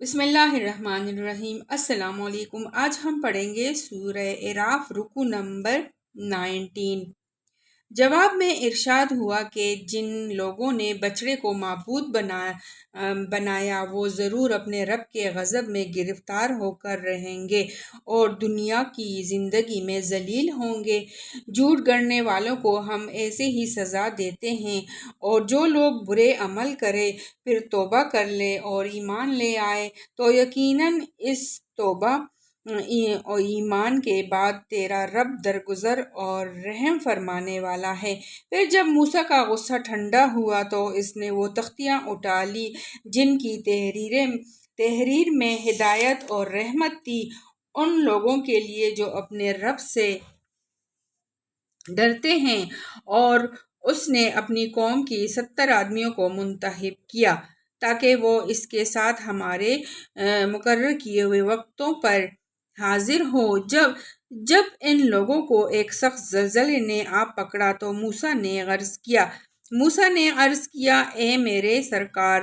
بسم اللہ الرحمن الرحیم۔ السلام علیکم۔ آج ہم پڑھیں گے سورہ اعراف رکو نمبر 19۔ جواب میں ارشاد ہوا کہ جن لوگوں نے بچڑے کو معبود بنایا وہ ضرور اپنے رب کے غضب میں گرفتار ہو کر رہیں گے اور دنیا کی زندگی میں ذلیل ہوں گے۔ جھوٹ گڑنے والوں کو ہم ایسے ہی سزا دیتے ہیں، اور جو لوگ برے عمل کرے پھر توبہ کر لے اور ایمان لے آئے تو یقیناً اس توبہ اور ایمان کے بعد تیرا رب درگزر اور رحم فرمانے والا ہے۔ پھر جب موسیٰ کا غصہ ٹھنڈا ہوا تو اس نے وہ تختیاں اٹھا لی جن کی تحریر میں ہدایت اور رحمت تھی ان لوگوں کے لیے جو اپنے رب سے ڈرتے ہیں، اور اس نے اپنی قوم کی 70 آدمیوں کو منتخب کیا تاکہ وہ اس کے ساتھ ہمارے مقرر کیے ہوئے وقتوں پر حاضر ہو۔ جب ان لوگوں کو ایک سخت زلزلے نے آ پکڑا تو موسیٰ نے عرض کیا اے میرے سرکار،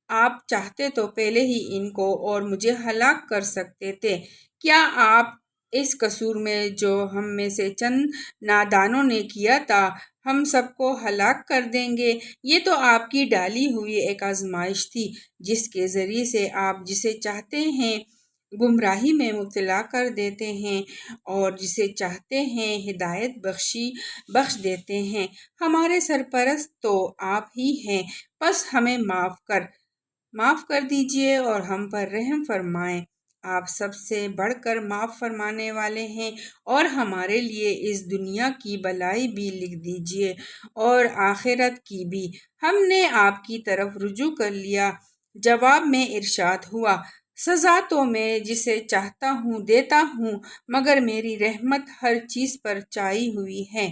آپ چاہتے تو پہلے ہی ان کو اور مجھے ہلاک کر سکتے تھے۔ کیا آپ اس قصور میں جو ہم میں سے چند نادانوں نے کیا تھا ہم سب کو ہلاک کر دیں گے؟ یہ تو آپ کی ڈالی ہوئی ایک آزمائش تھی جس کے ذریعے سے آپ جسے چاہتے ہیں گمراہی میں مبتلا کر دیتے ہیں اور جسے چاہتے ہیں ہدایت بخش دیتے ہیں۔ ہمارے سرپرست تو آپ ہی ہیں، پس ہمیں معاف کر دیجئے اور ہم پر رحم فرمائیں۔ آپ سب سے بڑھ کر معاف فرمانے والے ہیں، اور ہمارے لیے اس دنیا کی بھلائی بھی لکھ دیجئے اور آخرت کی بھی۔ ہم نے آپ کی طرف رجوع کر لیا۔ جواب میں ارشاد ہوا سزا تو میں جسے چاہتا ہوں دیتا ہوں، مگر میری رحمت ہر چیز پر چھائی ہوئی ہے،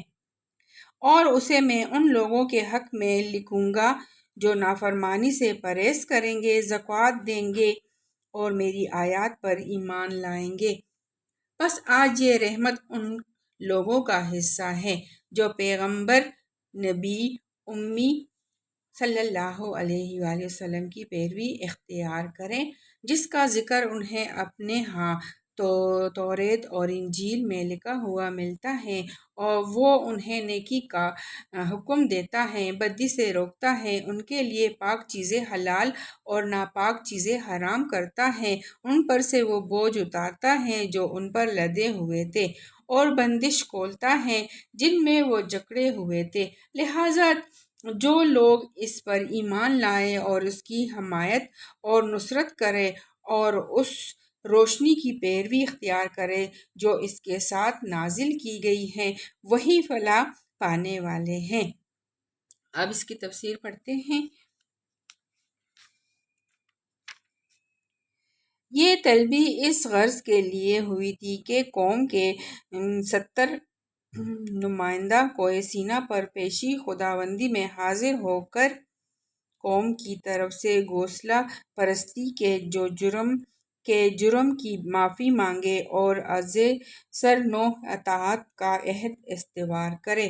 اور اسے میں ان لوگوں کے حق میں لکھوں گا جو نافرمانی سے پرہیز کریں گے، زکوٰۃ دیں گے اور میری آیات پر ایمان لائیں گے۔ بس آج یہ رحمت ان لوگوں کا حصہ ہے جو پیغمبر نبی امی صلی اللہ علیہ وآلہ وسلم کی پیروی اختیار کریں، جس کا ذکر انہیں اپنے ہاں توریت اور انجیل میں لکھا ہوا ملتا ہے، اور وہ انہیں نیکی کا حکم دیتا ہے، بدی سے روکتا ہے، ان کے لیے پاک چیزیں حلال اور ناپاک چیزیں حرام کرتا ہے، ان پر سے وہ بوجھ اتارتا ہے جو ان پر لدے ہوئے تھے، اور بندش کھولتا ہے جن میں وہ جکڑے ہوئے تھے۔ لہٰذا جو لوگ اس پر ایمان لائے اور اس کی حمایت اور نصرت کرے اور اس روشنی کی پیروی اختیار کرے جو اس کے ساتھ نازل کی گئی ہے، وہی فلاح پانے والے ہیں۔ اب اس کی تفسیر پڑھتے ہیں۔ یہ طلبی اس غرض کے لیے ہوئی تھی کہ قوم کے 70 نمائندہ کوہ سینا پر پیشی خداوندی میں حاضر ہو کر قوم کی طرف سے گوسلہ پرستی کے جرم کی معافی مانگے اور از سر نو اطاعت کا عہد استوار کرے۔